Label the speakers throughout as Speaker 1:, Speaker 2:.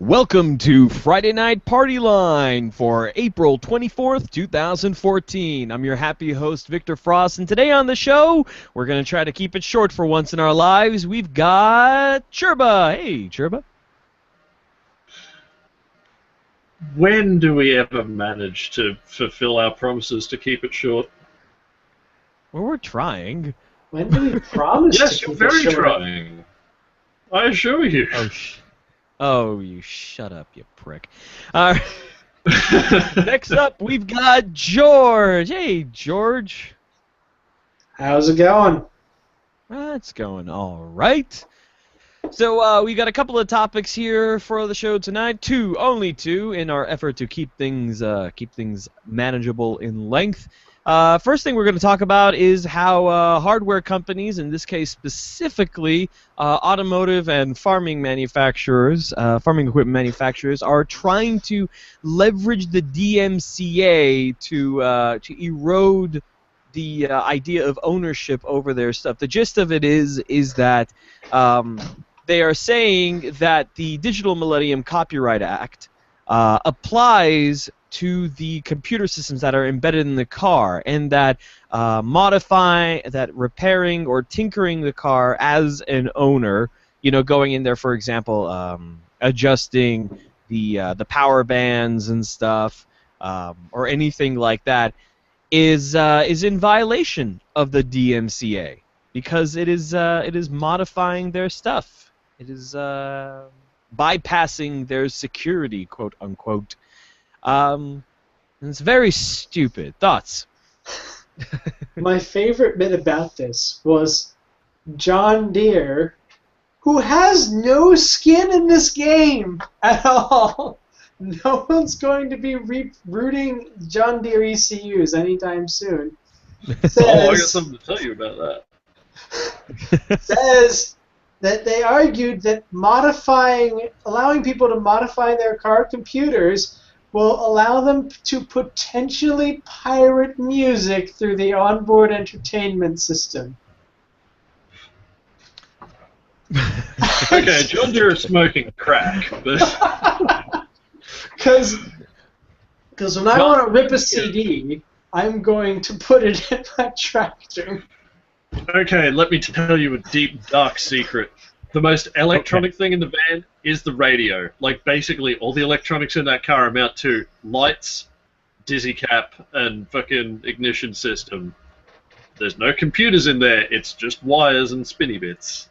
Speaker 1: Welcome to Friday Night Party Line for April 24th, 2014. I'm your happy host, Victor Frost, and today on the show, we're going to try to keep it short for once in our lives. We've got Churba. Hey, Churba.
Speaker 2: When do we ever manage to fulfill our promises to keep it short?
Speaker 1: Well, we're trying.
Speaker 3: When do we promise
Speaker 2: Yes,
Speaker 3: to
Speaker 2: you're
Speaker 3: keep it
Speaker 2: very
Speaker 3: short?
Speaker 2: trying. I assure you.
Speaker 1: Oh, you shut up, you prick. Next up, we've got George. Hey, George.
Speaker 3: How's it going?
Speaker 1: It's going all right. So we got a couple of topics here for the show tonight. Only two, in our effort to keep things manageable in length. First thing we're going to talk about is how hardware companies, in this case specifically automotive and farming manufacturers, farming equipment manufacturers, are trying to leverage the DMCA to erode the idea of ownership over their stuff. The gist of it is that they are saying that the Digital Millennium Copyright Act applies to the computer systems that are embedded in the car, and that repairing or tinkering the car as an owner, going in there, for example, adjusting the power bands and stuff, or anything like that, is in violation of the DMCA because it is modifying their stuff. It is bypassing their security, quote unquote. And it's very stupid. Thoughts?
Speaker 3: My favorite bit about this was John Deere, who has no skin in this game at all. No one's going to be rooting John Deere ECUs anytime soon.
Speaker 2: I got something to tell you about that.
Speaker 3: Says that they argued that allowing people to modify their car computers will allow them to potentially pirate music through the onboard entertainment system.
Speaker 2: Okay, John Deere is smoking crack, but...
Speaker 3: Because when I want to rip a CD, I'm going to put it in my tractor.
Speaker 2: Okay, let me tell you a deep, dark secret. The most electronic thing in the van is the radio. Like, basically, all the electronics in that car amount to lights, dizzy cap, and fucking ignition system. There's no computers in there, it's just wires and spinny bits.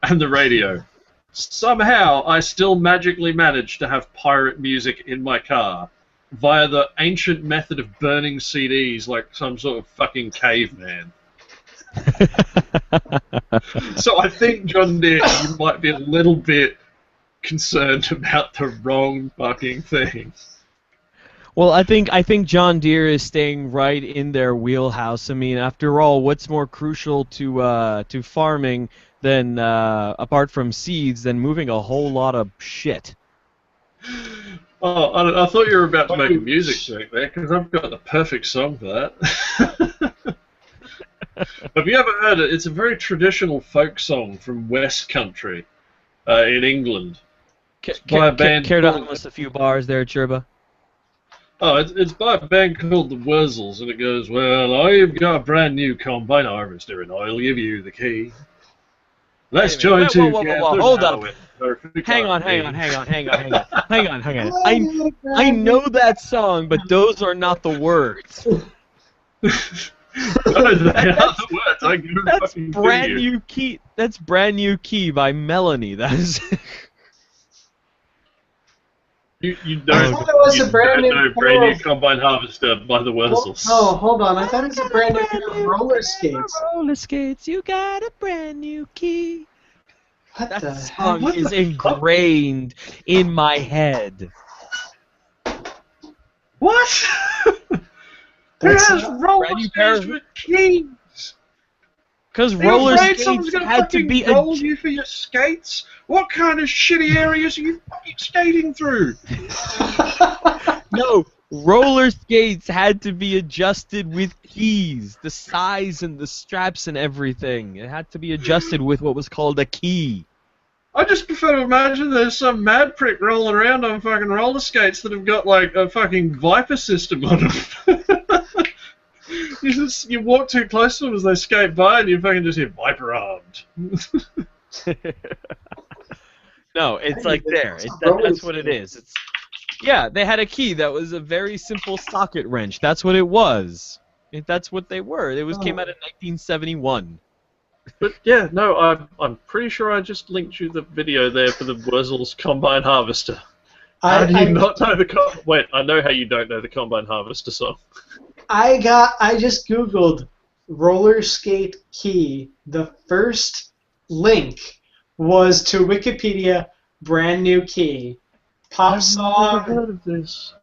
Speaker 2: And the radio. Somehow, I still magically managed to have pirate music in my car via the ancient method of burning CDs like some sort of fucking caveman. So I think, John Deere, you might be a little bit concerned about the wrong fucking thing.
Speaker 1: Well, I think John Deere is staying right in their wheelhouse. I mean, after all, what's more crucial to farming than apart from seeds than moving a whole lot of shit?
Speaker 2: Oh, I thought you were about to make a music joke there, because I've got the perfect song for that. Have you ever heard it? It's a very traditional folk song from West Country in England.
Speaker 1: Care to hum us a few bars there, Churba?
Speaker 2: Oh, it's by a band called the Wurzels, and it goes, well, I've got a brand new combine harvester, and I'll give you the key. Let's join together.
Speaker 1: Hold up. Hang on. I know that song, but those are not the words.
Speaker 2: No, they are the words. I give
Speaker 1: That's
Speaker 2: fucking
Speaker 1: brand
Speaker 2: to you.
Speaker 1: new key. That's Brand New Key by Melanie. That is.
Speaker 2: You
Speaker 3: I
Speaker 2: don't,
Speaker 3: thought it was
Speaker 2: you
Speaker 3: a brand
Speaker 2: don't
Speaker 3: new
Speaker 2: know Brand New Combine Harvester by the Wurzels.
Speaker 3: Oh, hold on. I thought it was a brand new pair of roller skates.
Speaker 1: Roller skates. You got a brand new key.
Speaker 3: What
Speaker 1: That
Speaker 3: the
Speaker 1: song
Speaker 3: heck?
Speaker 1: is ingrained in my head.
Speaker 2: What? Who
Speaker 3: That's
Speaker 2: has
Speaker 3: not-
Speaker 2: roller
Speaker 1: Brand new
Speaker 2: skates
Speaker 1: pair-
Speaker 2: with keys?
Speaker 1: Because
Speaker 2: Are you
Speaker 1: roller
Speaker 2: afraid someone's
Speaker 1: skates
Speaker 2: gonna
Speaker 1: had to
Speaker 2: fucking
Speaker 1: be
Speaker 2: roll you for your skates? What kind of shitty areas are you fucking skating through?
Speaker 1: No, roller skates had to be adjusted with keys. The size and the straps and everything. It had to be adjusted with what was called a key.
Speaker 2: I just prefer to imagine there's some mad prick rolling around on fucking roller skates that have got like a fucking Viper system on them. You walk too close to them as they skate by, and you fucking just hear Viper armed.
Speaker 1: No, it's like there. That's what it is. Yeah, they had a key that was a very simple socket wrench. That's what it was. That's what they were. It came out in 1971.
Speaker 2: But yeah, no, I'm pretty sure I just linked you the video there for the Wurzel's Combine Harvester. How do you not know the Wait, I know how you don't know the Combine Harvester song.
Speaker 3: I just Googled roller skate key. The first link was to Wikipedia, brand new key. Pop song,
Speaker 2: heard of this.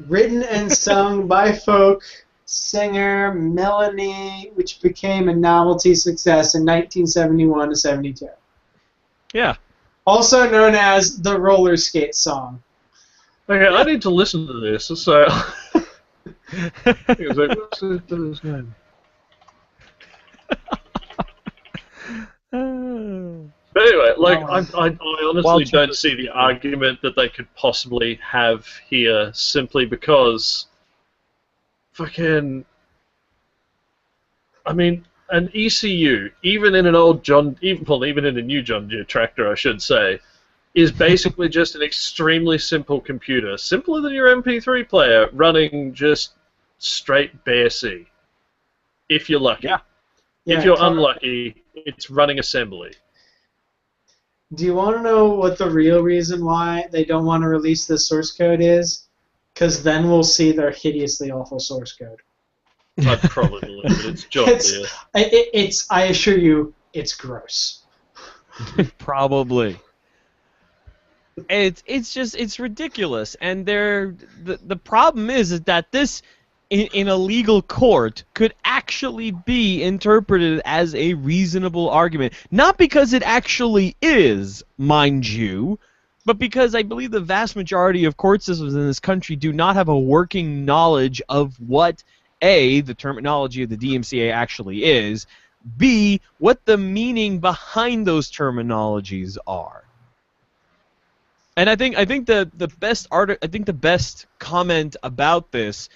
Speaker 3: Written and sung by folk singer Melanie, which became a novelty success in 1971 to 72.
Speaker 1: Yeah.
Speaker 2: Also known as the roller skate song. Okay, I need to listen to this, so... What's his name? But anyway, like, I honestly don't see the argument that they could possibly have here simply because fucking... I mean, an ECU, even in an old even in a new John Deere tractor, I should say, is basically just an extremely simple computer, simpler than your MP3 player, running just straight bare C. If you're lucky.
Speaker 3: Yeah.
Speaker 2: If you're unlucky, it's running assembly.
Speaker 3: Do you want to know what the real reason why they don't want to release this source code is? Because then we'll see their hideously awful source code.
Speaker 2: I'd probably believe it. It's John Deere.
Speaker 3: I assure you, it's gross.
Speaker 1: Probably. It's ridiculous, and the problem is that this in a legal court could actually be interpreted as a reasonable argument, not because it actually is, mind you, but because I believe the vast majority of court systems in this country do not have a working knowledge of what A, the terminology of the DMCA actually is, B, what the meaning behind those terminologies are. And I think the best comment about this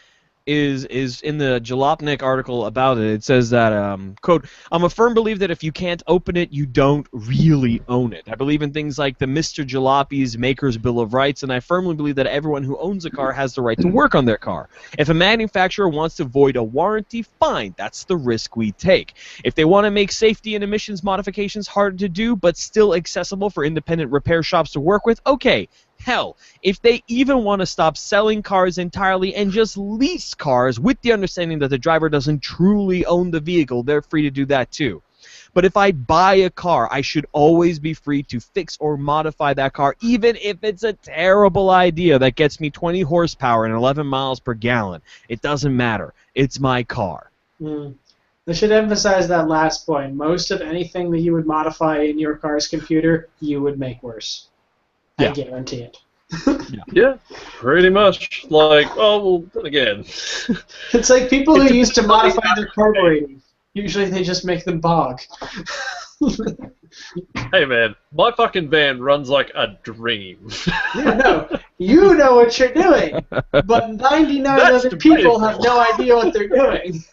Speaker 1: is in the Jalopnik article about it. It says that, quote, "I'm a firm believer that if you can't open it, you don't really own it. I believe in things like the Mr. Jalopy's Maker's Bill of Rights, and I firmly believe that everyone who owns a car has the right to work on their car. If a manufacturer wants to void a warranty, fine. That's the risk we take. If they want to make safety and emissions modifications harder to do, but still accessible for independent repair shops to work with, okay. Hell, if they even want to stop selling cars entirely and just lease cars with the understanding that the driver doesn't truly own the vehicle, they're free to do that too. But if I buy a car, I should always be free to fix or modify that car, even if it's a terrible idea that gets me 20 horsepower and 11 miles per gallon. It doesn't matter. It's my car."
Speaker 3: I should emphasize that last point. Most of anything that you would modify in your car's computer, you would make worse. I guarantee it.
Speaker 2: Yeah, pretty much. Like, oh, well, then again.
Speaker 3: It's like people who used to modify their carburetors. Usually they just make them bog.
Speaker 2: Hey, man, my fucking van runs like a dream.
Speaker 3: You know what you're doing, but 99 other people have no idea what they're doing.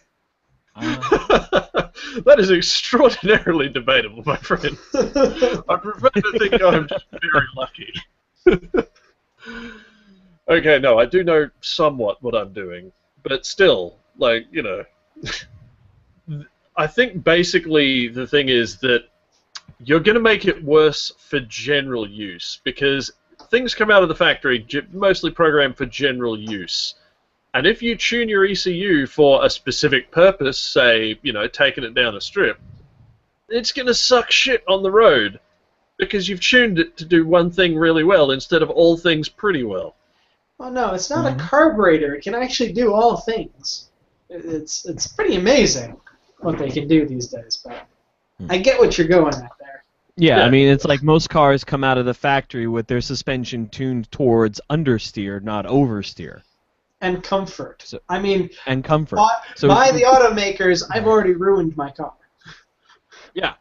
Speaker 2: That is extraordinarily debatable, my friend. I prefer to think I'm just very lucky. Okay, no, I do know somewhat what I'm doing, but still, like, you know, I think basically the thing is that you're going to make it worse for general use, because things come out of the factory mostly programmed for general use. And if you tune your ECU for a specific purpose, say, you know, taking it down a strip, it's going to suck shit on the road because you've tuned it to do one thing really well instead of all things pretty well.
Speaker 3: Well, no, it's not a carburetor. It can actually do all things. It's pretty amazing what they can do these days, but I get what you're going at there.
Speaker 1: Yeah, I mean, it's like most cars come out of the factory with their suspension tuned towards understeer, not oversteer.
Speaker 3: And comfort.
Speaker 1: So,
Speaker 3: I mean,
Speaker 1: and comfort.
Speaker 3: By the automakers, I've already ruined my car.
Speaker 1: Yeah.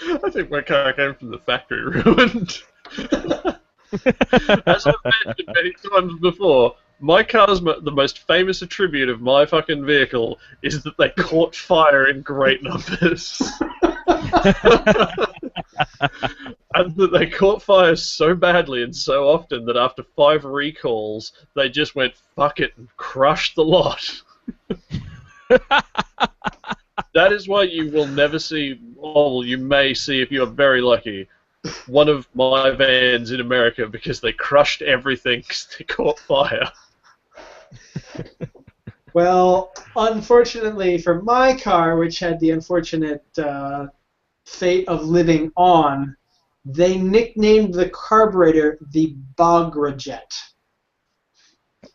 Speaker 2: I think my car came from the factory ruined. As I've mentioned many times before, my car's the most famous attribute of my fucking vehicle is that they caught fire in great numbers. And that they caught fire so badly and so often that after 5 recalls, they just went, fuck it, and crushed the lot. That is why you will never see, or you may see if you are very lucky, one of my vans in America because they crushed everything because they caught fire.
Speaker 3: Well, unfortunately for my car, which had the unfortunate fate of living on, they nicknamed the carburetor the Bograjet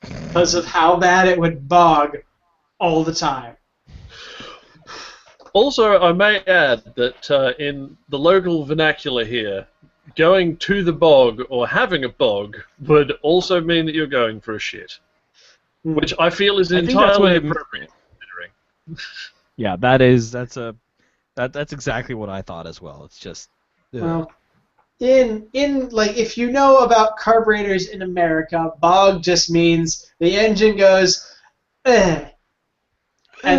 Speaker 3: because of how bad it would bog all the time.
Speaker 2: Also, I may add that in the local vernacular here, going to the bog or having a bog would also mean that you're going for a shit. Which I feel is
Speaker 1: I think that's what
Speaker 2: entirely
Speaker 1: it
Speaker 2: appropriate considering.
Speaker 1: Yeah, that's exactly what I thought as well. It's just
Speaker 3: Well, in like if you know about carburetors in America, bog just means the engine goes and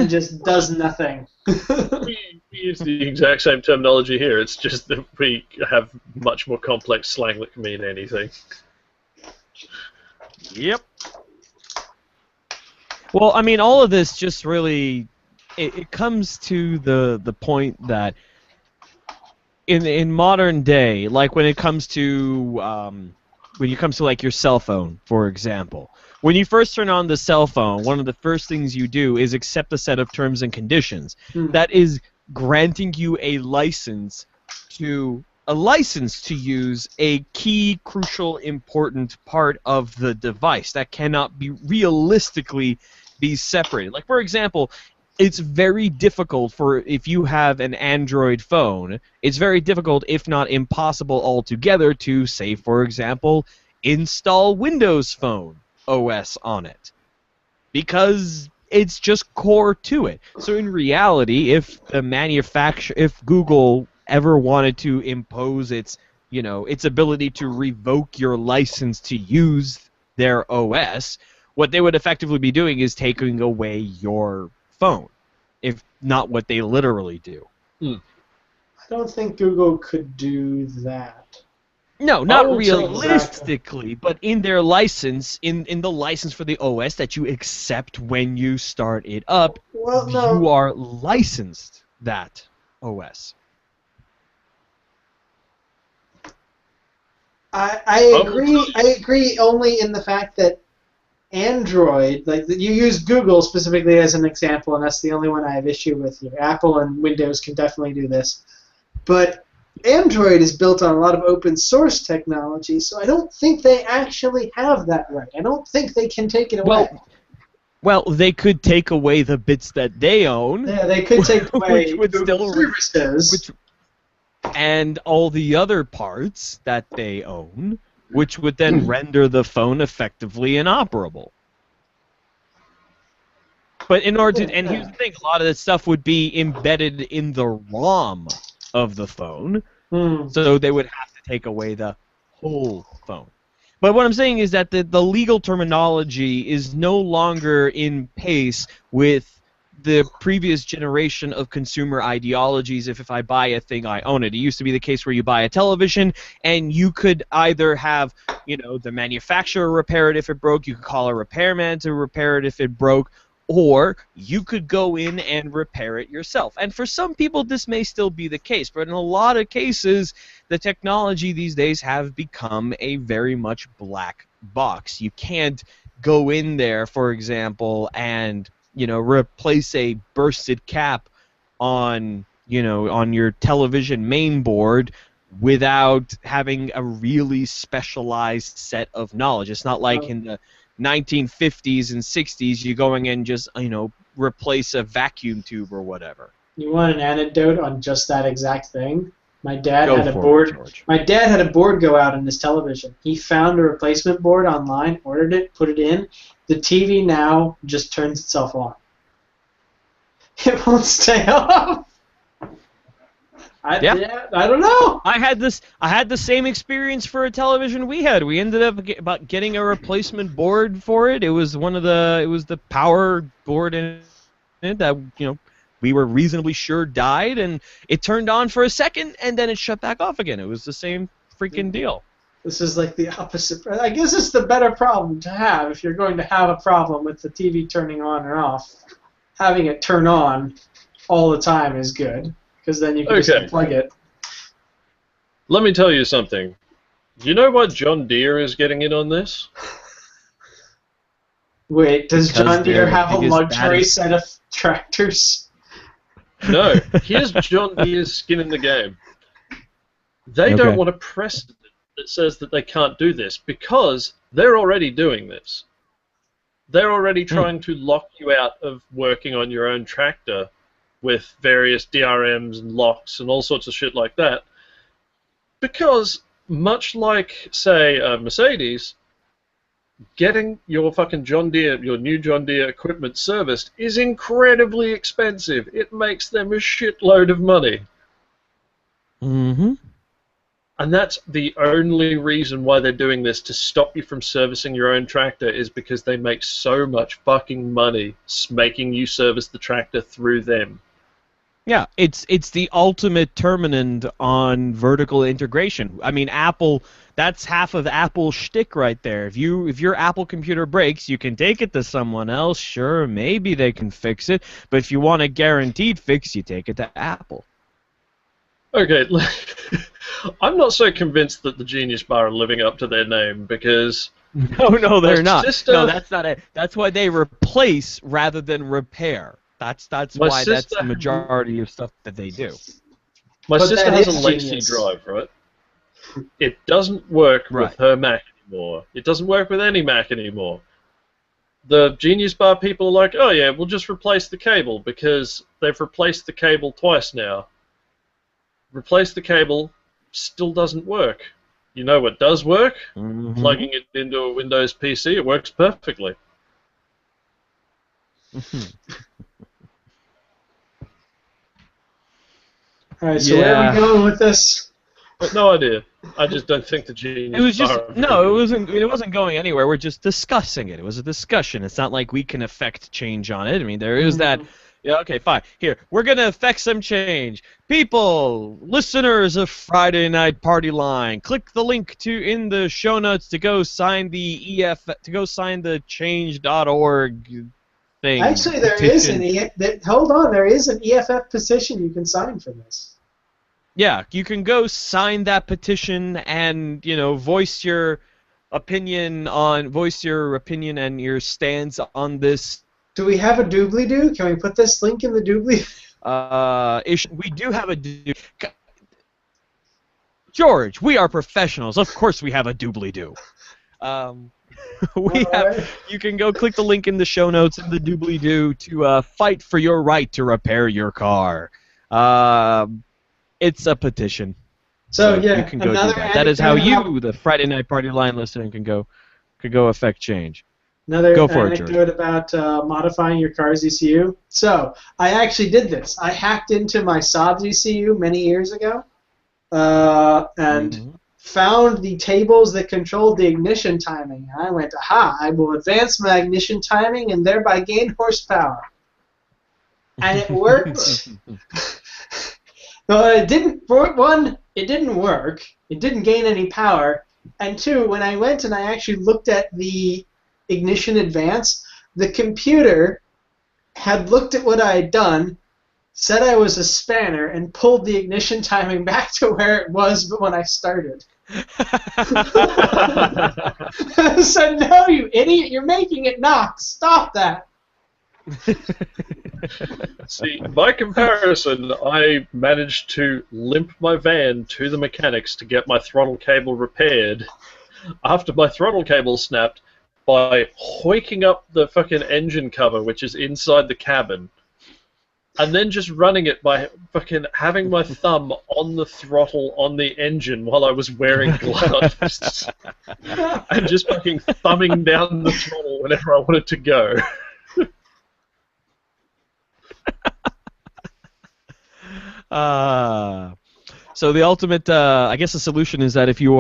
Speaker 3: just does nothing.
Speaker 2: We use the exact same terminology here. It's just that we have much more complex slang that can mean anything.
Speaker 1: Yep. Well, I mean, all of this just really it comes to the point that in modern day, like when it comes to like your cell phone, for example, when you first turn on the cell phone, one of the first things you do is accept a set of terms and conditions that is granting you a license to use a key, crucial, important part of the device that cannot be realistically be separated. Like, for example, it's very difficult if you have an Android phone, it's very difficult, if not impossible altogether, to, say, for example, install Windows Phone OS on it. Because it's just core to it. So in reality, if Google ever wanted to impose its ability to revoke your license to use their OS, what they would effectively be doing is taking away your phone, if not what they literally do.
Speaker 3: I don't think Google could do that.
Speaker 1: No, not realistically, but in their license, in the license for the OS that you accept when you start it up, you are licensed that OS.
Speaker 3: I agree. I agree only in the fact that Android, like you use Google specifically as an example, and that's the only one I have issue with here. Apple and Windows can definitely do this, but Android is built on a lot of open source technology, so I don't think they actually have that right. I don't think they can take it away.
Speaker 1: Well, they could take away the bits that they own.
Speaker 3: Yeah, they could take away
Speaker 1: which would still
Speaker 3: services.
Speaker 1: And all the other parts that they own, which would then render the phone effectively inoperable. But in order to, and here's the thing, a lot of this stuff would be embedded in the ROM of the phone, so they would have to take away the whole phone. But what I'm saying is that the legal terminology is no longer in pace with the previous generation of consumer ideologies. If I buy a thing, I own it. It used to be the case where you buy a television, and you could either have, the manufacturer repair it if it broke, you could call a repairman to repair it if it broke, or you could go in and repair it yourself. And for some people, this may still be the case, but in a lot of cases, the technology these days have become a very much black box. You can't go in there, for example, and replace a bursted cap on your television main board without having a really specialized set of knowledge. It's not like in the 1950s and 60s you're going and just replace a vacuum tube or whatever.
Speaker 3: You want an anecdote on just that exact thing? My dad had a board. My dad had a board go out on his television. He found a replacement board online, ordered it, put it in. The TV now just turns itself on. It won't stay off. I don't know.
Speaker 1: I had the same experience for a television we had. We ended up about getting a replacement board for it. It was the power board in it that we were reasonably sure died, and it turned on for a second and then it shut back off again. It was the same freaking deal.
Speaker 3: This is like the opposite. I guess it's the better problem to have if you're going to have a problem with the TV turning on and off. Having it turn on all the time is good, because then you can just unplug it.
Speaker 2: Let me tell you something. You know why John Deere is getting in on this?
Speaker 3: Wait, does
Speaker 1: Because
Speaker 3: John Deere
Speaker 1: they're
Speaker 3: have a
Speaker 1: biggest,
Speaker 3: luxury
Speaker 1: baddest-
Speaker 3: set of tractors?
Speaker 2: No. Here's John Deere's skin in the game. They don't want a precedent that says that they can't do this, because they're already doing this. They're already trying to lock you out of working on your own tractor with various DRMs and locks and all sorts of shit like that. Because, much like, say, Mercedes, getting your fucking John Deere, your new John Deere equipment serviced is incredibly expensive. It makes them a shitload of money.
Speaker 1: Mm-hmm.
Speaker 2: And that's the only reason why they're doing this, to stop you from servicing your own tractor, is because they make so much fucking money making you service the tractor through them.
Speaker 1: Yeah, it's the ultimate terminant on vertical integration. I mean, Apple, that's half of Apple's shtick right there. If your Apple computer breaks, you can take it to someone else. Sure, maybe they can fix it, but if you want a guaranteed fix, you take it to Apple.
Speaker 2: Okay, I'm not so convinced that the Genius Bar are living up to their name, because...
Speaker 1: No, they're not.
Speaker 2: Sister,
Speaker 1: no, that's not it. That's why they replace rather than repair. That's why that's the majority of stuff that they do.
Speaker 2: My sister has a
Speaker 3: Genius.
Speaker 2: Lexi drive, right? It doesn't work with her Mac anymore. It doesn't work with any Mac anymore. The Genius Bar people are like, oh yeah, we'll just replace the cable, because they've replaced the cable twice now. Replace the cable, still doesn't work. You know what does work?
Speaker 1: Mm-hmm.
Speaker 2: Plugging it into a Windows PC, it works perfectly.
Speaker 3: Alright, so where are we going with this?
Speaker 2: But no idea. I just don't think the Genius
Speaker 1: It was just
Speaker 2: Bar...
Speaker 1: it wasn't going anywhere. We're just discussing it. It was a discussion. It's not like we can affect change on it. I mean, there is that. Yeah, okay, fine. Here, we're gonna affect some change. People, listeners of Friday Night Party Line, click the link in the show notes to go sign the change.org thing.
Speaker 3: Actually, there
Speaker 1: petition.
Speaker 3: is hold on, there is an EFF petition you can sign for this.
Speaker 1: Yeah, you can go sign that petition and, voice your opinion and your stance on this.
Speaker 3: Do we have a doobly-doo? Can we put this link in the doobly?
Speaker 1: We do have a George, we are professionals. Of course we have a doobly-doo. You can go click the link in the show notes in the doobly-doo to fight for your right to repair your car. It's a petition.
Speaker 3: So yeah,
Speaker 1: you can go do that. That is how you, the Friday Night Party Line listener, can go affect change.
Speaker 3: Another
Speaker 1: Go for it,
Speaker 3: anecdote about modifying your car's ECU. So I actually did this. I hacked into my Saab's ECU many years ago, and found the tables that controlled the ignition timing. And I went, aha! I will advance my ignition timing and thereby gain horsepower. And it worked. No, it didn't. For one, it didn't work. It didn't gain any power. And two, when I went and I actually looked at the ignition advance, the computer had looked at what I had done, said I was a spanner, and pulled the ignition timing back to where it was but when I started. I said, no, you idiot, you're making it knock. Stop that.
Speaker 2: See, by comparison, I managed to limp my van to the mechanics to get my throttle cable repaired after my throttle cable snapped by hoiking up the fucking engine cover, which is inside the cabin, and then just running it by fucking having my thumb on the throttle on the engine while I was wearing gloves and just fucking thumbing down the throttle whenever I wanted to go.
Speaker 1: So the ultimate, I guess, the solution is that if you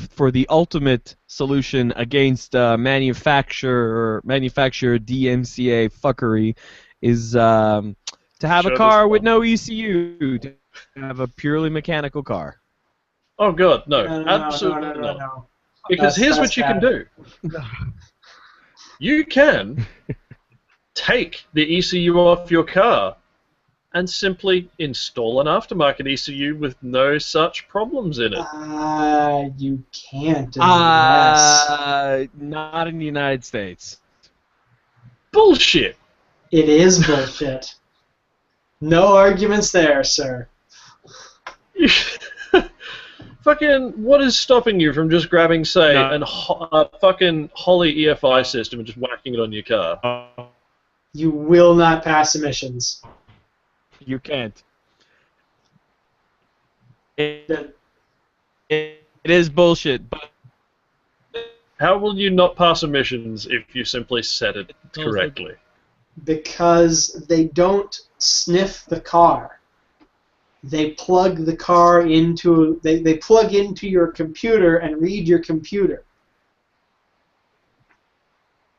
Speaker 1: for the ultimate solution against manufacturer DMCA fuckery is to have a
Speaker 2: Sure, this
Speaker 1: car with
Speaker 2: one.
Speaker 1: no ECU, to have a purely mechanical car.
Speaker 2: Oh god,
Speaker 3: No,
Speaker 2: no,
Speaker 3: no, no,
Speaker 2: absolutely
Speaker 3: no, no, no,
Speaker 2: not.
Speaker 3: no.
Speaker 2: Because here's
Speaker 3: That's
Speaker 2: what you can
Speaker 3: bad.
Speaker 2: do. You can take the ECU off your car and simply install an aftermarket ECU with no such problems in it.
Speaker 3: You can't in the US.
Speaker 1: Not in the United States.
Speaker 2: Bullshit!
Speaker 3: It is bullshit. No arguments there, sir.
Speaker 2: Fucking, what is stopping you from just grabbing, say,
Speaker 1: No.
Speaker 2: a fucking Holly EFI system and just whacking it on your car?
Speaker 3: You will not pass emissions.
Speaker 1: You can't.
Speaker 3: That-
Speaker 1: It is bullshit, but
Speaker 2: How will you not pass emissions if you simply set it correctly?
Speaker 3: Because they don't sniff the car. They plug the car into they plug into your computer and read your computer.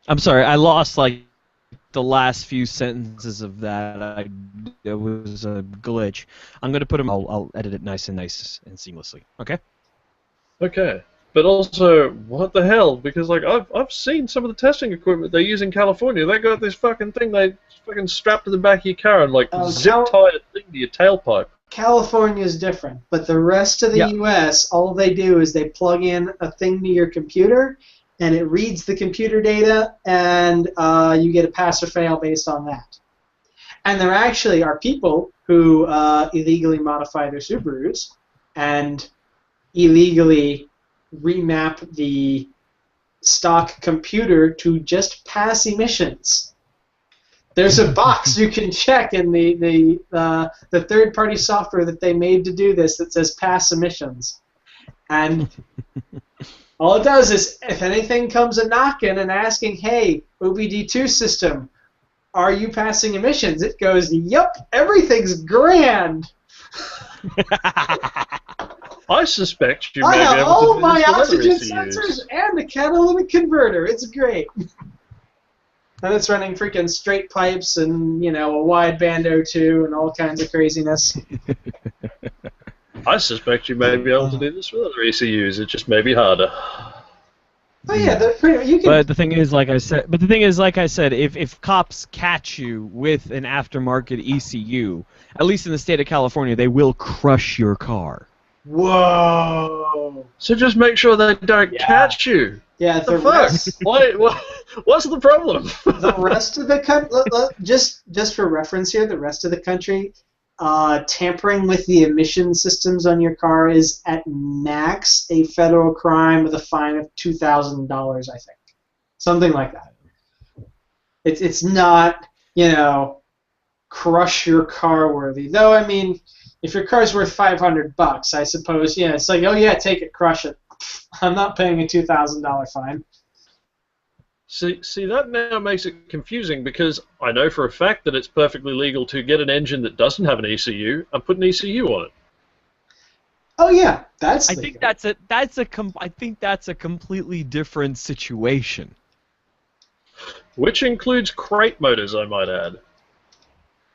Speaker 1: I'm sorry, I lost like the last few sentences of that. It was a glitch. I'm gonna put them. I'll edit it nice and seamlessly. Okay.
Speaker 2: Okay. But also, what the hell? Because like I've seen some of the testing equipment they use in California. They got this fucking thing they fucking strap to the back of your car and like zip tie a thing to your tailpipe.
Speaker 3: California is different, but the rest of the U.S., all they do is they plug in a thing to your computer, and it reads the computer data, and you get a pass or fail based on that. And there actually are people who illegally modify their Subarus and illegally remap the stock computer to just pass emissions. There's a box you can check in the third-party software that they made to do this that says pass emissions. And all it does is, if anything comes a knocking and asking, hey, OBD2 system, are you passing emissions? It goes, yep, everything's grand.
Speaker 2: I suspect you
Speaker 3: I
Speaker 2: may be
Speaker 3: have
Speaker 2: able
Speaker 3: all
Speaker 2: to
Speaker 3: of
Speaker 2: do
Speaker 3: my
Speaker 2: this with other
Speaker 3: oxygen
Speaker 2: ECUs.
Speaker 3: sensors and a catalytic converter. It's great. And it's running freaking straight pipes and, you know, a wideband O2 and all kinds of craziness.
Speaker 2: I suspect you may be able to do this with other ECUs. It just may be harder.
Speaker 3: Oh yeah, they're pretty. You can.
Speaker 1: But the thing is, like I said, if cops catch you with an aftermarket ECU, at least in the state of California, they will crush your car.
Speaker 3: Whoa.
Speaker 2: So just make sure they don't catch you.
Speaker 3: Yeah,
Speaker 2: The fuck? What's the problem?
Speaker 3: The rest of the country, just for reference here, the rest of the country, tampering with the emission systems on your car is at max a federal crime with a fine of $2,000, I think, something like that. It's not, you know, crush your car worthy. Though I mean, if your car's worth $500, I suppose, yeah, it's like, oh yeah, take it, crush it. I'm not paying a $2,000 fine.
Speaker 2: See, that now makes it confusing because I know for a fact that it's perfectly legal to get an engine that doesn't have an ECU and put an ECU on it.
Speaker 3: Oh yeah, that's.
Speaker 1: I think that's a completely different situation.
Speaker 2: Which includes crate motors, I might add.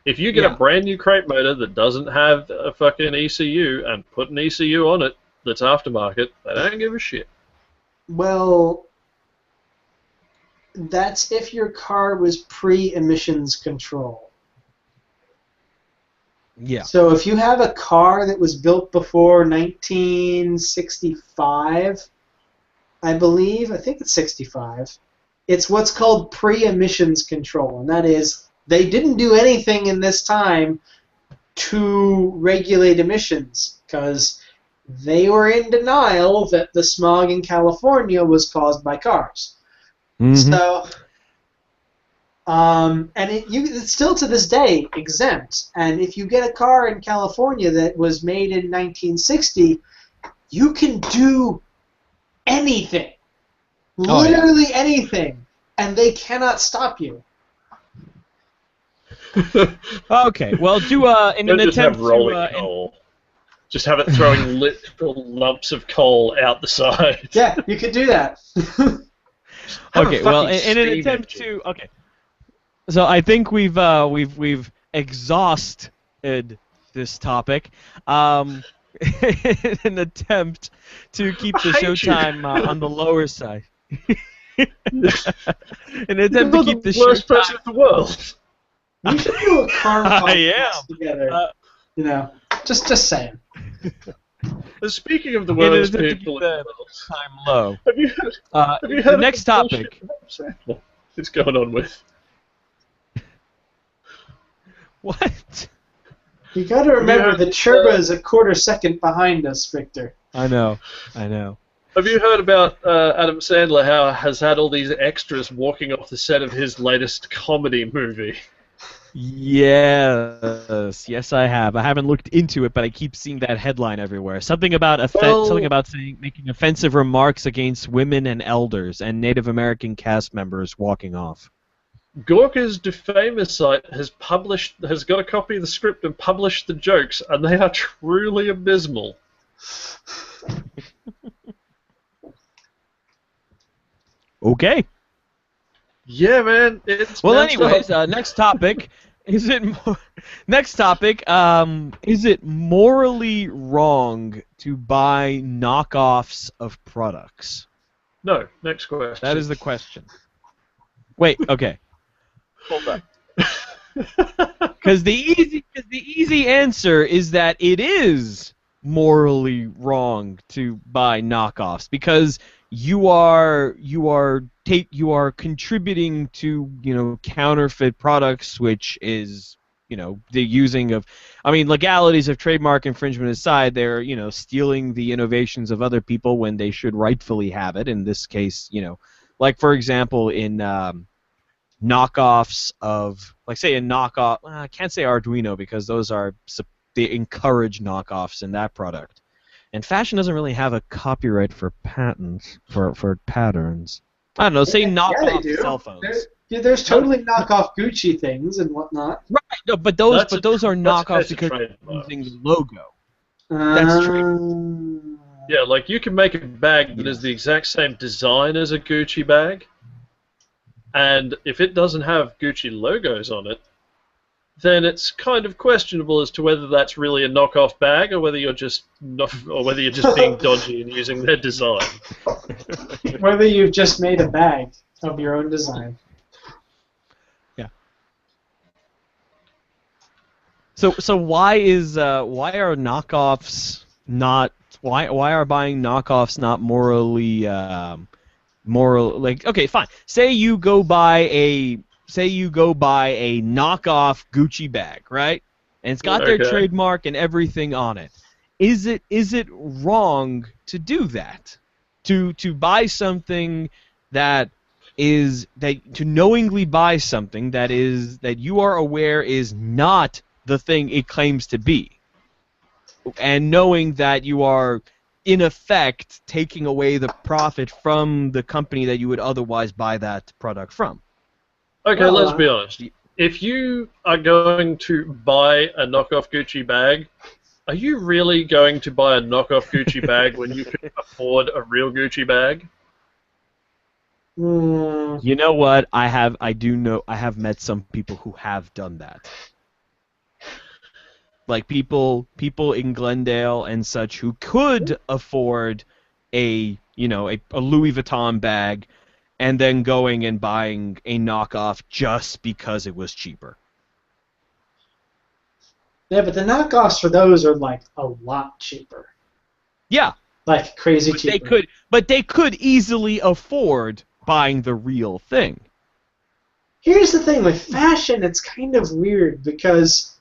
Speaker 2: If you get a brand new crate motor that doesn't have a fucking ECU and put an ECU on it that's aftermarket, they don't give a shit.
Speaker 3: Well, that's if your car was pre-emissions control.
Speaker 1: Yeah.
Speaker 3: So if you have a car that was built before 1965, I think it's 65, it's what's called pre-emissions control, and that is they didn't do anything in this time to regulate emissions because they were in denial that the smog in California was caused by cars.
Speaker 1: Mm-hmm.
Speaker 3: So, and it's still to this day exempt. And if you get a car in California that was made in 1960, you can do anything, literally anything, and they cannot stop you.
Speaker 1: Okay, well, in an
Speaker 2: Don't just have
Speaker 1: attempt
Speaker 2: rolling
Speaker 1: to
Speaker 2: coal. Just have it throwing literal lumps of coal out the side.
Speaker 3: Yeah, you could do that.
Speaker 2: Have a
Speaker 1: Okay, well,
Speaker 2: fucking
Speaker 1: in an
Speaker 2: steam
Speaker 1: attempt
Speaker 2: engine.
Speaker 1: to so I think we've exhausted this topic. In an attempt to keep the
Speaker 2: I hate you.
Speaker 1: showtime on the lower side. In an
Speaker 2: You're
Speaker 1: attempt to
Speaker 2: the
Speaker 1: keep the
Speaker 2: worst person
Speaker 1: showtime.
Speaker 2: in the world.
Speaker 3: We should do a car
Speaker 1: I
Speaker 3: podcast
Speaker 1: am.
Speaker 3: together. You know, just saying.
Speaker 2: And speaking of the
Speaker 1: In an
Speaker 2: worst
Speaker 1: attempt to keep
Speaker 2: people in
Speaker 1: the
Speaker 2: the world,
Speaker 1: time low.
Speaker 2: have you heard? Have you
Speaker 1: The
Speaker 2: heard
Speaker 1: next
Speaker 2: of the bullshit
Speaker 1: topic.
Speaker 2: Adam Sandler is going on with?
Speaker 1: What?
Speaker 3: You got to remember
Speaker 2: heard
Speaker 3: the
Speaker 2: this,
Speaker 3: Churba is a quarter second behind us, Victor.
Speaker 1: I know.
Speaker 2: Have you heard about Adam Sandler? How has had all these extras walking off the set of his latest comedy movie?
Speaker 1: Yes, I have. I haven't looked into it, but I keep seeing that headline everywhere. Something about something about making offensive remarks against women and elders and Native American cast members walking off.
Speaker 2: Gorka's Defamer site has got a copy of the script and published the jokes, and they are truly abysmal.
Speaker 1: Okay.
Speaker 2: Yeah, man. It's
Speaker 1: Well,
Speaker 2: messed
Speaker 1: anyways,
Speaker 2: up.
Speaker 1: next topic. Next topic. Is it morally wrong to buy knockoffs of products?
Speaker 2: No. Next question.
Speaker 1: That is the question. Wait. Okay. Hold up. Because the easy answer is that it is morally wrong to buy knockoffs because you are contributing to counterfeit products, which is the using of, I mean, legalities of trademark infringement aside, they're stealing the innovations of other people when they should rightfully have it. In this case, like for example in knockoffs of, like, say a knockoff, I can't say Arduino because those are, they encourage knockoffs in that product. And fashion doesn't really have a copyright for patents, for patterns. I don't know, say
Speaker 3: Yeah,
Speaker 1: knockoff
Speaker 3: they do.
Speaker 1: cell phones.
Speaker 3: There's totally knockoff Gucci things and whatnot.
Speaker 1: Right, no, but those are knockoffs
Speaker 2: that's a
Speaker 1: because they're
Speaker 2: trademark.
Speaker 1: using the logo. That's true.
Speaker 2: Yeah, like you can make a bag that is the exact same design as a Gucci bag, and if it doesn't have Gucci logos on it, then it's kind of questionable as to whether that's really a knockoff bag or whether you're just being dodgy and using their design.
Speaker 3: Whether you've just made a bag of your own design.
Speaker 1: Yeah. So why are knockoffs not why are buying knockoffs not morally like, okay, fine. Say you go buy a knockoff Gucci bag, right? And it's got their trademark and everything on it. Is it wrong to do that? To buy something to knowingly buy something that you are aware is not the thing it claims to be, and knowing that you are in effect taking away the profit from the company that you would otherwise buy that product from.
Speaker 2: Okay, let's be honest. If you are going to buy a knockoff Gucci bag, are you really going to buy a knockoff Gucci bag when you can afford a real Gucci bag?
Speaker 1: You know what? I have met some people who have done that. Like people in Glendale and such who could afford a Louis Vuitton bag, and then going and buying a knockoff just because it was cheaper.
Speaker 3: Yeah, but the knockoffs for those are like a lot cheaper.
Speaker 1: Yeah.
Speaker 3: Like crazy cheaper.
Speaker 1: They could easily afford buying the real thing.
Speaker 3: Here's the thing with fashion, it's kind of weird because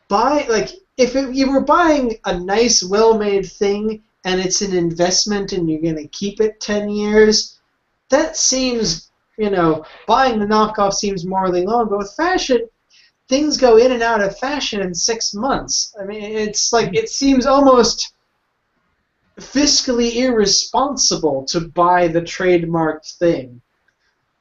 Speaker 3: you were buying a nice, well-made thing and it's an investment and you're going to keep it 10 years, that seems, buying the knockoff seems morally wrong. But with fashion, things go in and out of fashion in 6 months. I mean, it's like, it seems almost fiscally irresponsible to buy the trademarked thing.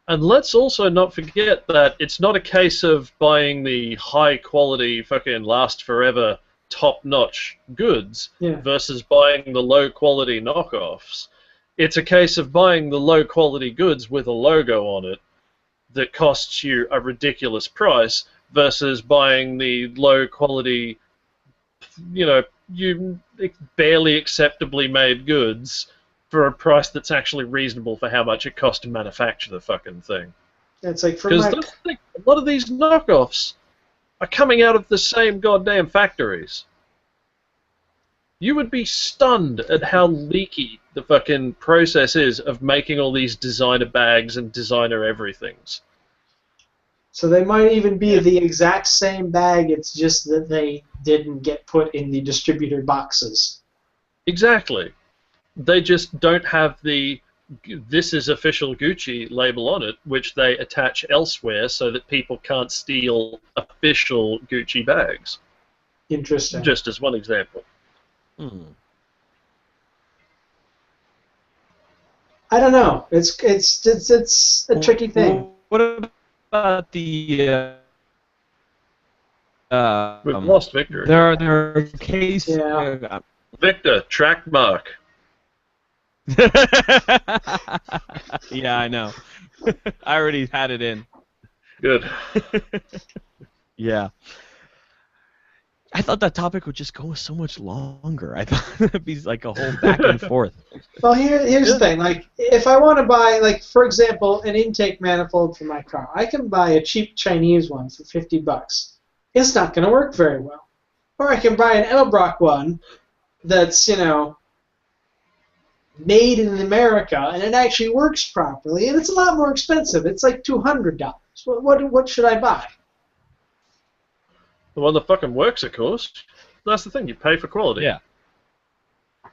Speaker 2: And let's also not forget that it's not a case of buying the high-quality, fucking last forever top-notch goods
Speaker 3: Yeah.
Speaker 2: versus buying the low-quality knockoffs. It's a case of buying the low-quality goods with a logo on it that costs you a ridiculous price versus buying the low-quality, you barely acceptably made goods for a price that's actually reasonable for how much it costs to manufacture the fucking thing.
Speaker 3: It's like for
Speaker 2: Because
Speaker 3: my
Speaker 2: a lot of these knockoffs are coming out of the same goddamn factories. You would be stunned at how leaky the fucking process is of making all these designer bags and designer everythings.
Speaker 3: So they might even be the exact same bag, it's just that they didn't get put in the distributor boxes.
Speaker 2: Exactly. They just don't have the "this is official Gucci" label on it, which they attach elsewhere so that people can't steal official Gucci bags.
Speaker 3: Interesting.
Speaker 2: Just as one example.
Speaker 3: I don't know. It's a tricky thing.
Speaker 1: What about the?
Speaker 2: We've lost Victor.
Speaker 1: There are cases.
Speaker 3: Yeah.
Speaker 2: Victor, track mark.
Speaker 1: Yeah, I know. I already had it in.
Speaker 2: Good.
Speaker 1: Yeah. I thought that topic would just go so much longer. I thought it'd be like a whole back and forth.
Speaker 3: Well, here's the thing. Like, if I want to buy, like, for example, an intake manifold for my car, I can buy a cheap Chinese one for $50. It's not going to work very well. Or I can buy an Edelbrock one that's, made in America, and it actually works properly, and it's a lot more expensive. It's like $200. What should I buy?
Speaker 2: The one that fucking works, of course. That's the thing, you pay for quality.
Speaker 1: Yeah.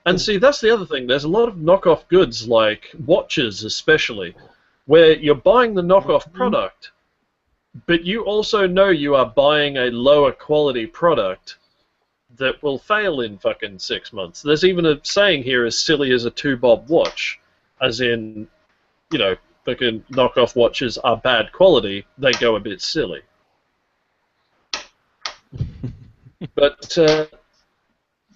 Speaker 2: And see, that's the other thing. There's a lot of knockoff goods, like watches especially, where you're buying the knockoff product, but you also know you are buying a lower quality product that will fail in fucking 6 months. There's even a saying here as silly as a 2-bob watch, as in, fucking knockoff watches are bad quality, they go a bit silly. But the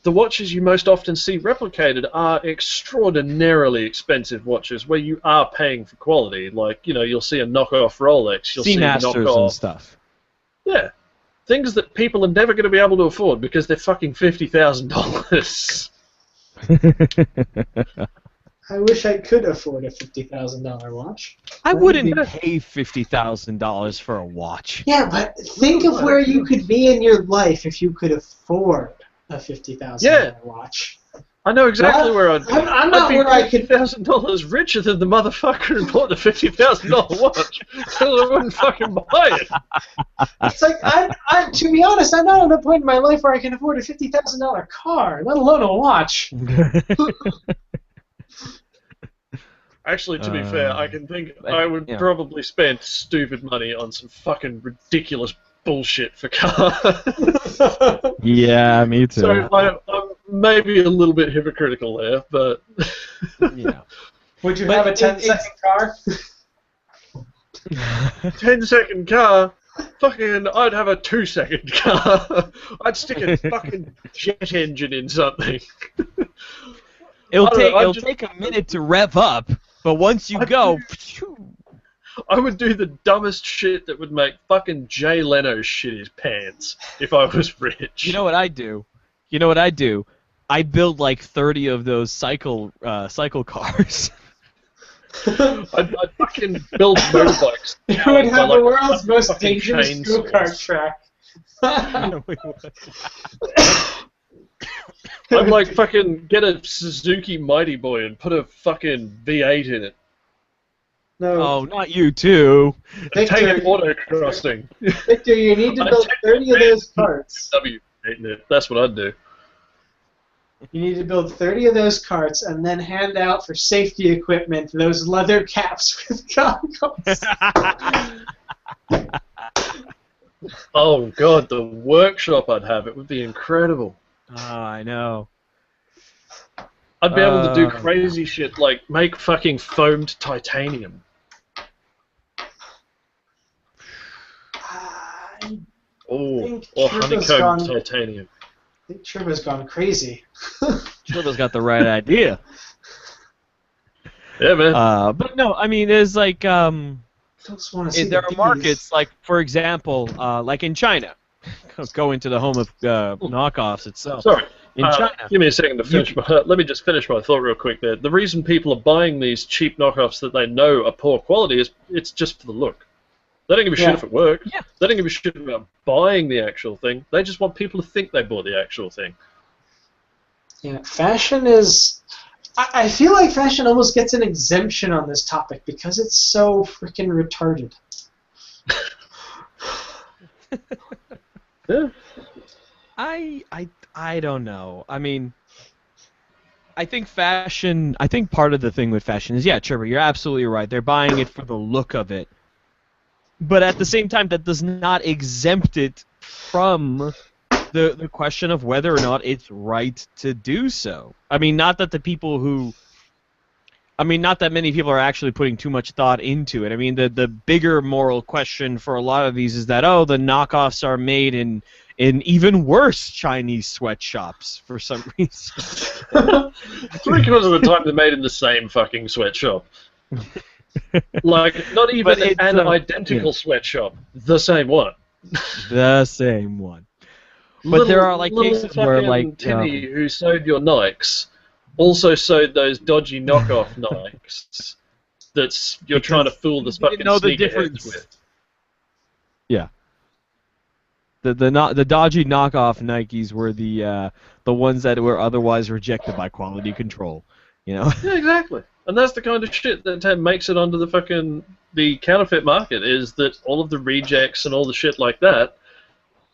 Speaker 2: watches you most often see replicated are extraordinarily expensive watches where you are paying for quality. Like, you'll see a knockoff Rolex, you'll see
Speaker 1: Seamasters
Speaker 2: knockoff
Speaker 1: and stuff.
Speaker 2: Yeah. Things that people are never going to be able to afford because they're fucking $50,000.
Speaker 3: I wish I could afford a $50,000 watch.
Speaker 1: I wouldn't pay $50,000 for a watch.
Speaker 3: Yeah, but think of where you could be in your life if you could afford a $50,000 watch.
Speaker 2: I know exactly where I'd be.
Speaker 3: I'm not where I could.
Speaker 2: $50,000 richer than the motherfucker who bought the $50,000 watch. So I wouldn't fucking buy it.
Speaker 3: It's like, to be honest, I'm not at a point in my life where I can afford a $50,000 car, let alone a watch.
Speaker 2: Actually, to be fair, I can think I would probably spend stupid money on some fucking ridiculous bullshit for cars.
Speaker 1: Yeah, me too.
Speaker 2: So I'm maybe a little bit hypocritical there, but
Speaker 1: yeah.
Speaker 3: Would you have a 10-second car?
Speaker 2: 10-second car? Fucking, I'd have a 2-second car. I'd stick a fucking jet engine in something.
Speaker 1: It'll take a minute to rev up, but once you go...
Speaker 2: I would do the dumbest shit that would make fucking Jay Leno shit his pants if I was rich.
Speaker 1: You know what I do? I build like 30 of those cycle cars.
Speaker 2: I'd fucking build motorbikes.
Speaker 3: You would have the world's most dangerous go-kart track.
Speaker 2: I'd like fucking get a Suzuki Mighty Boy and put a fucking V8 in it.
Speaker 3: No.
Speaker 1: Oh, not you too.
Speaker 2: And take it autocrossing.
Speaker 3: Victor, you need to build 30 of those carts.
Speaker 2: W8 in it. That's what I'd do.
Speaker 3: You need to build 30 of those carts and then hand out for safety equipment those leather caps with goggles.
Speaker 2: Oh god, the workshop I'd have, it would be incredible.
Speaker 1: Oh, I know.
Speaker 2: I'd be able to do crazy shit like make fucking foamed titanium. Or honeycomb titanium.
Speaker 3: think Sherman's gone crazy.
Speaker 1: Turbo's got the right idea.
Speaker 2: Yeah, man.
Speaker 1: But no, I mean, there's like
Speaker 3: Just want to see
Speaker 1: there
Speaker 3: the
Speaker 1: are
Speaker 3: bees.
Speaker 1: markets like, for example, like in China. Go into the home of knockoffs itself.
Speaker 2: Sorry.
Speaker 1: In China,
Speaker 2: Give me a second to finish. Let me just finish my thought real quick there. The reason people are buying these cheap knockoffs that they know are poor quality is it's just for the look. They don't give a shit if it works.
Speaker 1: Yeah.
Speaker 2: They don't give a shit about buying the actual thing. They just want people to think they bought the actual thing.
Speaker 3: Yeah, fashion is. I feel like fashion almost gets an exemption on this topic because it's so freaking retarded.
Speaker 2: Yeah.
Speaker 1: I don't know. I mean, I think fashion. I think part of the thing with fashion is, yeah, Trevor, you're absolutely right. They're buying it for the look of it, but at the same time, that does not exempt it from the question of whether or not it's right to do so. I mean, not that many people are actually putting too much thought into it. I mean, the bigger moral question for a lot of these is that, oh, the knockoffs are made in even worse Chinese sweatshops for some reason.
Speaker 2: It's because of the time they're made in the same fucking sweatshop. Like, not even an identical sweatshop. The same one.
Speaker 1: The same one. But there are like cases where like
Speaker 2: Timmy who sewed your Nikes also sewed those dodgy knockoff Nikes that's you're trying to fool the fucking sneakerheads with.
Speaker 1: Yeah. The dodgy knockoff Nikes were the ones that were otherwise rejected by quality control. You know?
Speaker 2: Yeah, exactly. And that's the kind of shit that makes it onto the counterfeit market, is that all of the rejects and all the shit like that,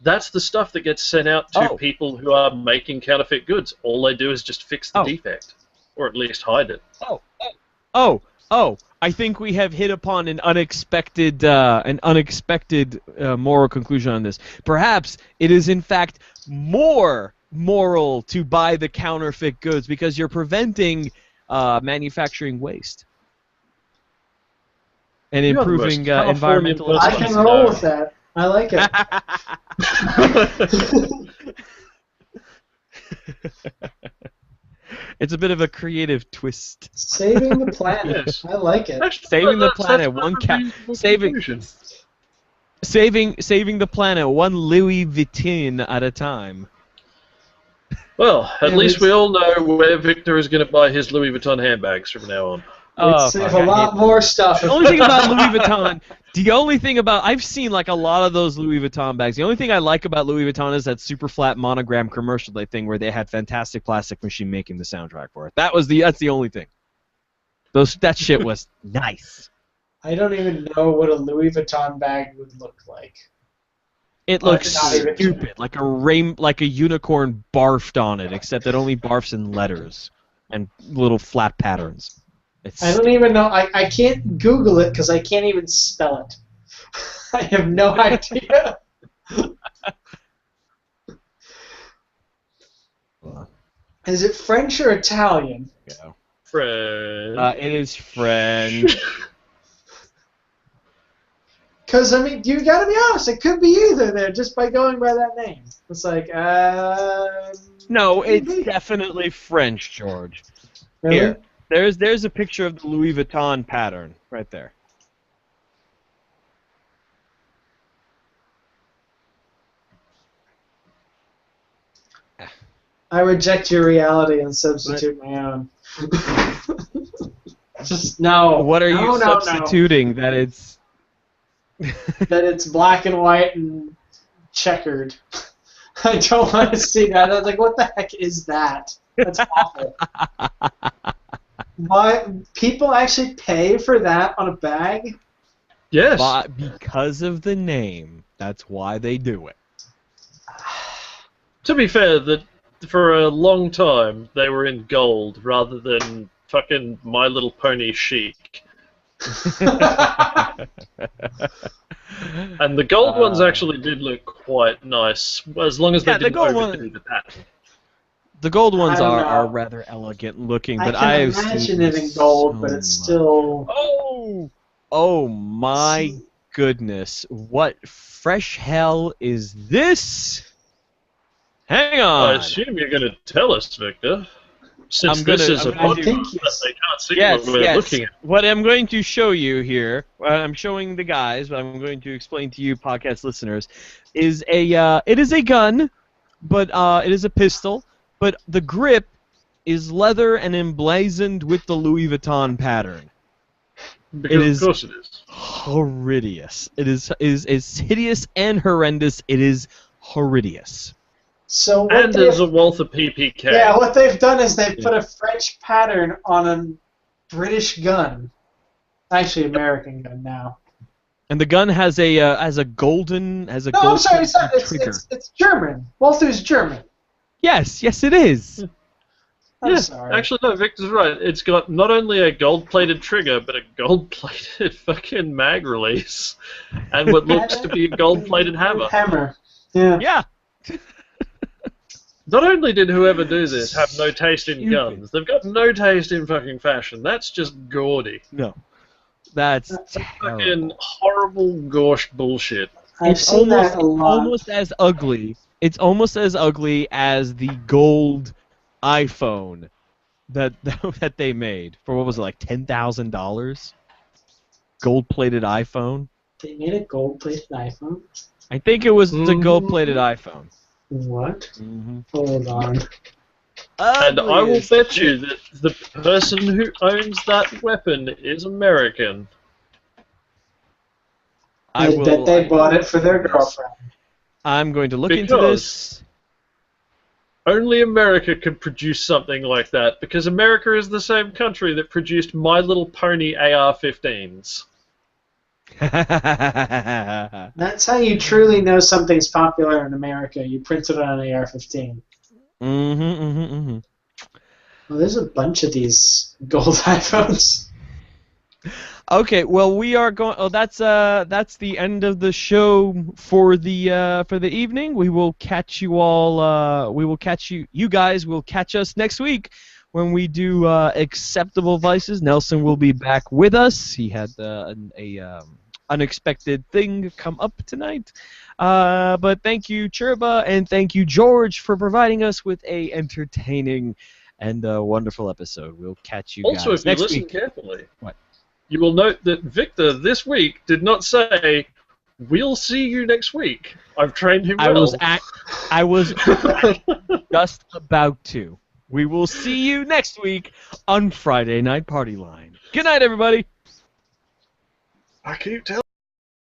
Speaker 2: that's the stuff that gets sent out to people who are making counterfeit goods. All they do is just fix the defect, or at least hide it.
Speaker 1: I think we have hit upon an unexpected moral conclusion on this. Perhaps it is in fact more moral to buy the counterfeit goods because you're preventing manufacturing waste and improving environmental.
Speaker 3: I can roll with that. I like it.
Speaker 1: It's a bit of a creative twist.
Speaker 3: Saving the planet.
Speaker 2: Yes.
Speaker 3: I like it.
Speaker 1: Saving the planet saving the planet one Louis Vuitton at a time.
Speaker 2: Well, at least we all know where Victor is going to buy his Louis Vuitton handbags from now on.
Speaker 3: We'd save a lot more stuff.
Speaker 1: The only thing about Louis Vuitton, I've seen like a lot of those Louis Vuitton bags. The only thing I like about Louis Vuitton is that super flat monogram commercial thing where they had Fantastic Plastic Machine making the soundtrack for it. That's the only thing. That shit was nice.
Speaker 3: I don't even know what a Louis Vuitton bag would look like.
Speaker 1: It looks stupid, like a unicorn barfed on it, except it only barfs in letters and little flat patterns.
Speaker 3: I don't even know. I can't Google it because I can't even spell it. I have no idea. Is it French or Italian?
Speaker 1: Yeah.
Speaker 2: French.
Speaker 1: It is French.
Speaker 3: Because, I mean, you gotta be honest, it could be either there just by going by that name. It's like,
Speaker 1: No, it's definitely French, George.
Speaker 3: Really?
Speaker 1: Here. There's a picture of the Louis Vuitton pattern right there.
Speaker 3: I reject your reality and substitute my own. Just no.
Speaker 1: What are you substituting? That it's
Speaker 3: that it's black and white and checkered. I don't want to see that. I was like, what the heck is that? That's awful. Why people actually pay for that on a bag?
Speaker 2: Yes.
Speaker 1: But because of the name. That's why they do it.
Speaker 2: To be fair, that for a long time they were in gold rather than fucking My Little Pony chic. And the gold ones actually did look quite nice, as long as they didn't overdo the pattern.
Speaker 1: The gold ones are rather elegant looking, but I
Speaker 3: can imagine it in gold, but it's still.
Speaker 1: Oh my goodness! What fresh hell is this? Hang
Speaker 2: I
Speaker 1: on.
Speaker 2: assume you're going to tell us, Victor. Since
Speaker 1: I'm gonna-
Speaker 2: this is a
Speaker 1: I'm gonna-
Speaker 2: podcast,
Speaker 3: I think
Speaker 2: they can't see
Speaker 1: Yes,
Speaker 2: what we're
Speaker 1: yes.
Speaker 2: looking at.
Speaker 1: What I'm going to show you here, I'm showing the guys, but I'm going to explain to you, podcast listeners, is it is a gun, but it is a pistol, but the grip is leather and emblazoned with the Louis Vuitton pattern.
Speaker 2: Because
Speaker 1: is-
Speaker 2: of course it is.
Speaker 1: Horrendous. It is hideous and horrendous. It is horrendous.
Speaker 3: So what
Speaker 2: And
Speaker 3: they've,
Speaker 2: there's a wealth of PPK.
Speaker 3: yeah, what they've done is they've
Speaker 1: Yeah.
Speaker 3: put a French pattern on a British gun. Actually, American gun now.
Speaker 1: And the gun has a golden
Speaker 3: No, I'm sorry,
Speaker 1: trigger.
Speaker 3: it's German. Walter's German.
Speaker 1: Yes, it is.
Speaker 3: I'm
Speaker 2: Yeah,
Speaker 3: sorry.
Speaker 2: actually, no, Victor's right. It's got not only a gold-plated trigger, but a gold-plated fucking mag release. And what looks to be a gold-plated hammer.
Speaker 3: Hammer. Yeah.
Speaker 1: Yeah.
Speaker 2: Not only did whoever do this have no taste in
Speaker 1: Stupid.
Speaker 2: guns, they've got no taste in fucking fashion. That's just gaudy.
Speaker 1: No. That's
Speaker 2: Fucking
Speaker 1: terrible.
Speaker 2: horrible gauche bullshit.
Speaker 3: I've
Speaker 1: It's
Speaker 3: seen that a lot.
Speaker 1: almost as ugly. It's almost as ugly as the gold iPhone that that they made for what was it, like $10,000? Gold-plated iPhone.
Speaker 3: They made a gold-plated iPhone.
Speaker 1: I think it was the
Speaker 2: Mhm.
Speaker 1: gold-plated iPhone.
Speaker 3: What?
Speaker 1: Mm-hmm.
Speaker 3: Hold on.
Speaker 2: And I will bet you that the person who owns that weapon is American.
Speaker 3: I bet they bought it for their girlfriend.
Speaker 1: I'm going to look into
Speaker 2: Because-
Speaker 1: this.
Speaker 2: Only America could produce something like that, because America is the same country that produced My Little Pony AR-15s.
Speaker 3: That's how you truly know something's popular in America. You print it on an AR-15. Well, there's a bunch of these gold iPhones.
Speaker 1: Okay, well we are going. Oh, that's the end of the show for the evening. We will catch you all. We will catch you. You guys will catch us next week when we do acceptable vices. Nelson will be back with us. He had a unexpected thing come up tonight. But thank you, Chirba, and thank you, George, for providing us with a entertaining and wonderful episode. We'll catch you
Speaker 2: Also,
Speaker 1: guys
Speaker 2: if you
Speaker 1: next
Speaker 2: listen
Speaker 1: week.
Speaker 2: carefully,
Speaker 1: What?
Speaker 2: you will note that Victor this week did not say, "We'll see you next week." I've trained him well.
Speaker 1: I was just about to. We will see you next week on Friday Night Party Line. Good night, everybody.
Speaker 2: I keep telling